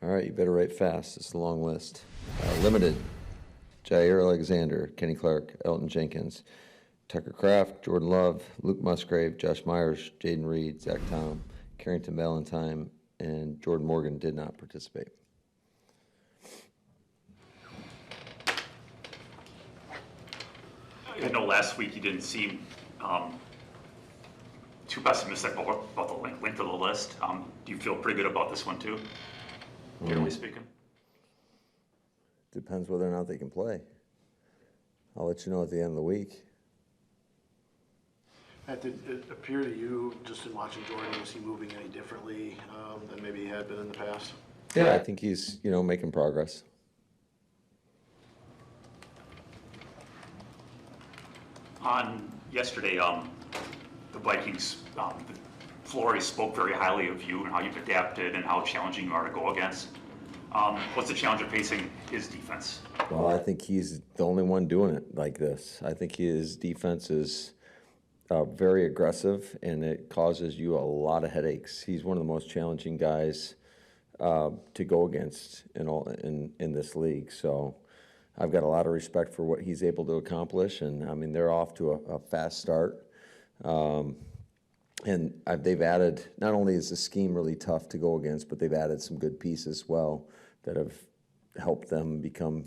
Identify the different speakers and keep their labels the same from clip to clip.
Speaker 1: All right, you better write fast. It's a long list. Limited, Jair Alexander, Kenny Clark, Elton Jenkins, Tucker Kraft, Jordan Love, Luke Musgrave, Josh Myers, Jaden Reed, Zach Tom, Carrington Valentine, and Jordan Morgan did not participate.
Speaker 2: I know last week you didn't seem too pessimistic about the length of the list. Do you feel pretty good about this one too, generally speaking?
Speaker 1: Depends whether or not they can play. I'll let you know at the end of the week.
Speaker 3: Matt, did it appear to you, just in watching Jordan, was he moving any differently than maybe he had been in the past?
Speaker 1: Yeah, I think he's, making progress.
Speaker 2: On yesterday, the Vikings, Flores spoke very highly of you and how you've adapted and how challenging you are to go against. What's the challenge of facing his defense?
Speaker 1: Well, I think he's the only one doing it like this. I think his defense is very aggressive, and it causes you a lot of headaches. He's one of the most challenging guys to go against in this league. So I've got a lot of respect for what he's able to accomplish, and I mean they're off to a fast start. And they've added, not only is the scheme really tough to go against, but they've added some good pieces as well that have helped them become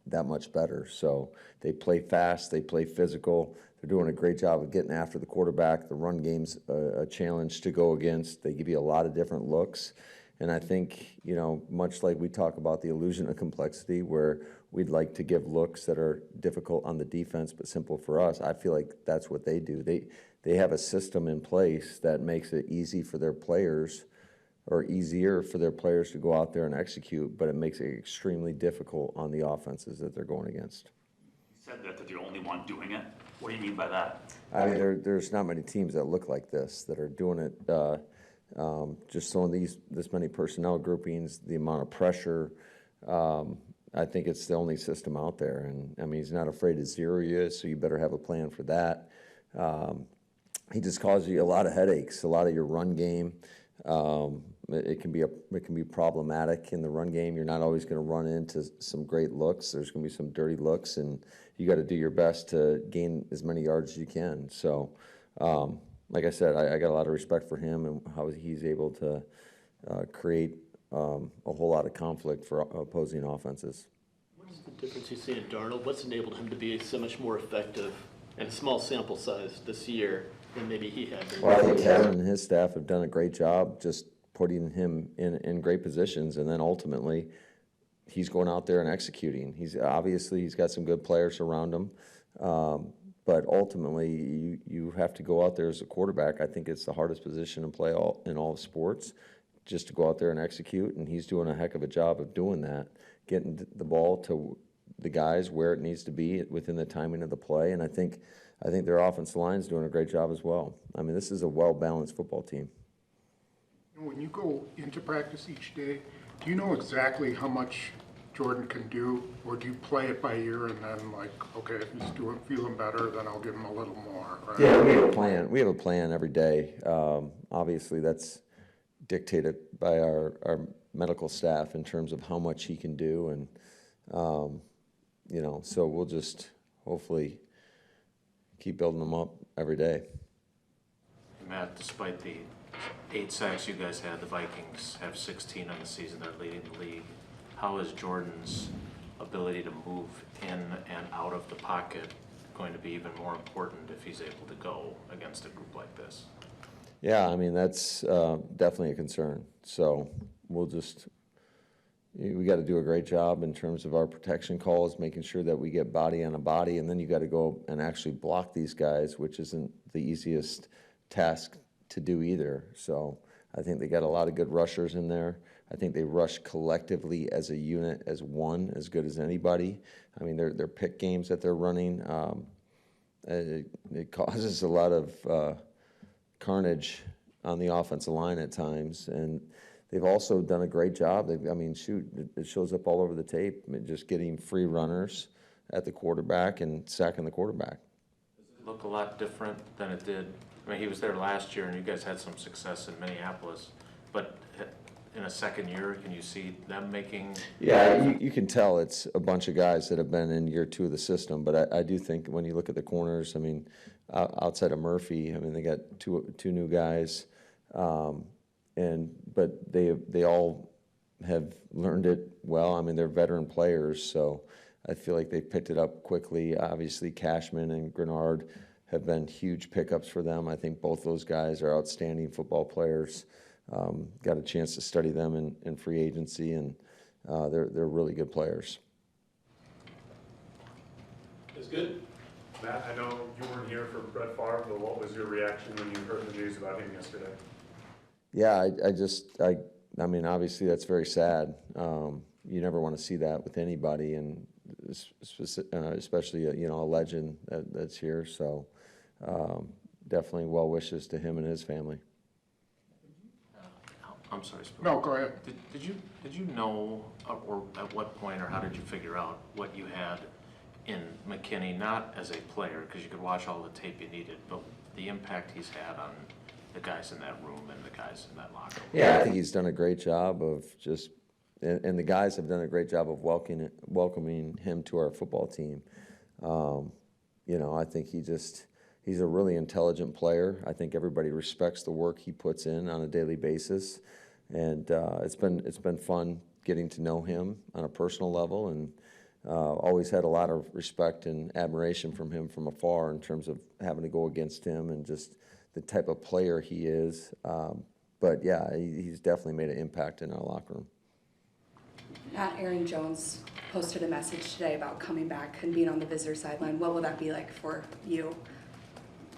Speaker 1: that much better. So they play fast, they play physical. They're doing a great job of getting after the quarterback. The run game's a challenge to go against. They give you a lot of different looks. And I think, much like we talk about the illusion of complexity, where we'd like to give looks that are difficult on the defense but simple for us, I feel like that's what they do. They have a system in place that makes it easy for their players, or easier for their players to go out there and execute, but it makes it extremely difficult on the offenses that they're going against.
Speaker 2: You said that they're the only one doing it. What do you mean by that?
Speaker 1: I mean, there's not many teams that look like this, that are doing it, just throwing this many personnel groupings, the amount of pressure. I think it's the only system out there. And, I mean, he's not afraid to zero you, so you better have a plan for that. He just causes you a lot of headaches, a lot of your run game. It can be problematic in the run game. You're not always going to run into some great looks. There's going to be some dirty looks, and you got to do your best to gain as many yards as you can. So, like I said, I got a lot of respect for him and how he's able to create a whole lot of conflict for opposing offenses.
Speaker 4: What is the difference you see in Darnold? What's enabled him to be so much more effective in a small sample size this year than maybe he had been?
Speaker 1: Well, I think Kevin and his staff have done a great job just putting him in great positions, and then ultimately he's going out there and executing. He's got some good players around him, but ultimately you have to go out there as a quarterback. I think it's the hardest position to play in all sports, just to go out there and execute, and he's doing a heck of a job of doing that, getting the ball to the guys where it needs to be within the timing of the play, and I think their offensive line's doing a great job as well. I mean, this is a well-balanced football team.
Speaker 5: When you go into practice each day, do you know exactly how much Jordan can do, or do you play it by ear and then okay, if he's feeling better, then I'll give him a little more? Right?
Speaker 1: Yeah, we have a plan. We have a plan every day. Obviously, that's dictated by our medical staff in terms of how much he can do, and so we'll just hopefully keep building them up every day.
Speaker 6: Matt, despite the 8 sacks you guys had, the Vikings have 16 on the season. They're leading the league. How is Jordan's ability to move in and out of the pocket going to be even more important if he's able to go against a group like this?
Speaker 1: Yeah, I mean, that's definitely a concern. So we got to do a great job in terms of our protection calls, making sure that we get body on a body, and then you got to go and actually block these guys, which isn't the easiest task to do either. So I think they got a lot of good rushers in there. I think they rush collectively as a unit, as one, as good as anybody. I mean, their pick games that they're running, it causes a lot of carnage on the offensive line at times, and they've also done a great job. It shows up all over the tape, just getting free runners at the quarterback and sacking the quarterback.
Speaker 6: Does it look a lot different than it did? I mean, he was there last year, and you guys had some success in Minneapolis, but in a second year, can you see them making?
Speaker 1: Yeah, you can tell it's a bunch of guys that have been in year 2 of the system, but I do think when you look at the corners, I mean, outside of Murphy, I mean, they got two new guys, but they all have learned it well. I mean, they're veteran players, so I feel like they picked it up quickly. Obviously, Cashman and Grenard have been huge pickups for them. I think both those guys are outstanding football players. Got a chance to study them in free agency, and they're really good players.
Speaker 4: That's good.
Speaker 7: Matt, I know you weren't here for Brett Favre, but what was your reaction when you heard the news about him yesterday?
Speaker 1: Yeah, I mean, obviously that's very sad. You never want to see that with anybody, and especially a legend that's here. So definitely well wishes to him and his family.
Speaker 6: I'm sorry, Spoon.
Speaker 5: No, go ahead.
Speaker 6: Did you know, or at what point, or how did you figure out what you had in McKinney, not as a player, because you could watch all the tape you needed, but the impact he's had on the guys in that room and the guys in that locker room?
Speaker 1: Yeah, I think he's done a great job of just, and the guys have done a great job of welcoming him to our football team. I think he's a really intelligent player. I think everybody respects the work he puts in on a daily basis, and it's been fun getting to know him on a personal level, and always had a lot of respect and admiration from him from afar in terms of having to go against him and just the type of player he is. But yeah, he's definitely made an impact in our locker room.
Speaker 8: Aaron Jones posted a message today about coming back and being on the visitor sideline. What will that be like for you?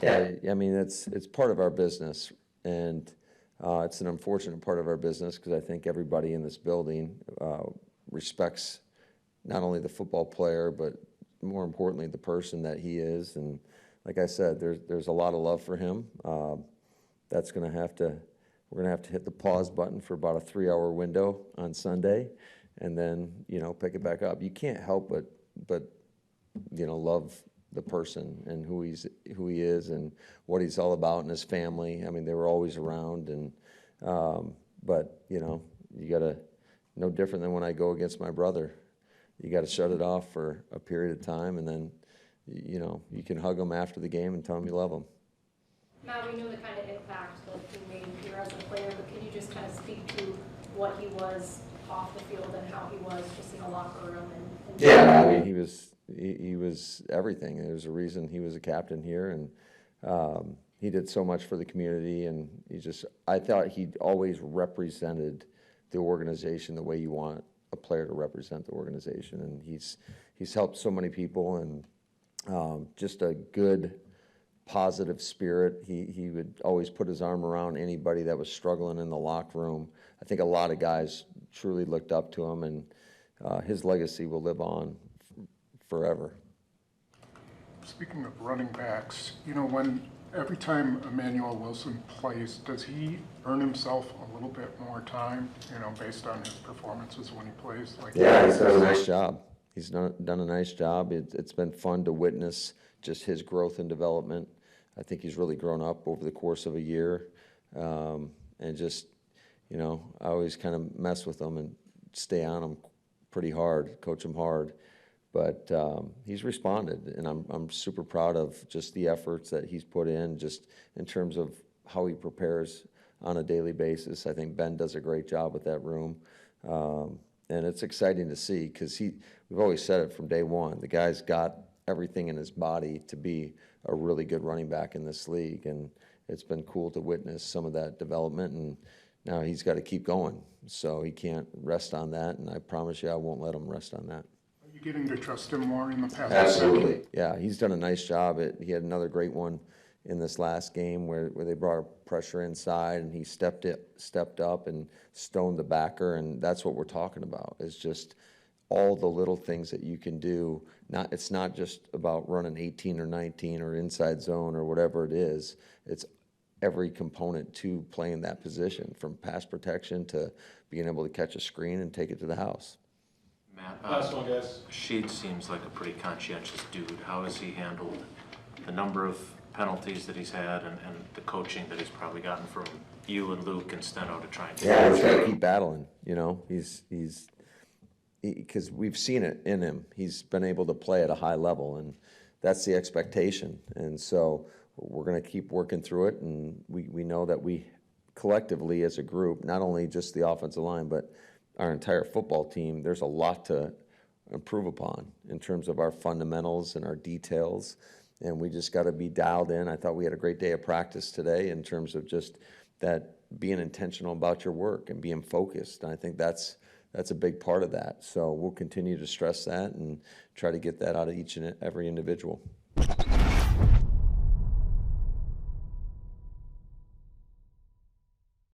Speaker 1: Yeah, I mean, it's part of our business, and it's an unfortunate part of our business because I think everybody in this building respects not only the football player, but more importantly, the person that he is. And like I said, there's a lot of love for him. We're gonna have to hit the pause button for about a 3-hour window on Sunday, and then pick it back up. You can't help but love the person and who he is and what he's all about, and his family. I mean, they were always around, and but you gotta, no different than when I go against my brother. You got to shut it off for a period of time, and then you can hug them after the game and tell them you love them.
Speaker 9: Matt, we know the kind of impact that he made here as a player, but can you just kind of speak to what he was off the field and how he was just in the locker room?
Speaker 1: Yeah, I mean, he was everything. There's a reason he was a captain here, and he did so much for the community, and I thought he always represented the organization the way you want a player to represent the organization, and he's helped so many people, and just a good, positive spirit. He would always put his arm around anybody that was struggling in the locker room. I think a lot of guys truly looked up to him, and his legacy will live on forever.
Speaker 5: Speaking of running backs, every time Emmanuel Wilson plays, does he earn himself a little bit more time, based on his performances when he plays?
Speaker 1: Yeah, he's done a nice job. He's done a nice job. It's been fun to witness just his growth and development. I think he's really grown up over the course of a year, and just, I always kind of mess with him and stay on him pretty hard, coach him hard. But he's responded, and I'm super proud of just the efforts that he's put in, just in terms of how he prepares on a daily basis. I think Ben does a great job with that room, and it's exciting to see because we've always said it from day one. The guy's got everything in his body to be a really good running back in this league, and it's been cool to witness some of that development, and now he's got to keep going. So he can't rest on that, and I promise you I won't let him rest on that.
Speaker 5: Are you getting to trust him more in the past?
Speaker 1: Absolutely. Yeah, he's done a nice job. He had another great one in this last game where they brought pressure inside, and he stepped up and stoned the backer, and that's what we're talking about, is just all the little things that you can do. It's not just about running 18 or 19 or inside zone or whatever it is. It's every component to playing that position, from pass protection to being able to catch a screen and take it to the house.
Speaker 6: Matt,
Speaker 4: Last one, guys.
Speaker 6: Sheed seems like a pretty conscientious dude. How has he handled the number of penalties that he's had and the coaching that he's probably gotten from you and Luke and Steno to try and.
Speaker 1: Yeah, he's gotta keep battling, you know, because we've seen it in him. He's been able to play at a high level, and that's the expectation. And so we're gonna keep working through it, and we know that we collectively as a group, not only just the offensive line, but our entire football team, there's a lot to improve upon in terms of our fundamentals and our details, and we just gotta be dialed in. I thought we had a great day of practice today in terms of just that being intentional about your work and being focused. And I think that's a big part of that. So we'll continue to stress that and try to get that out of each and every individual.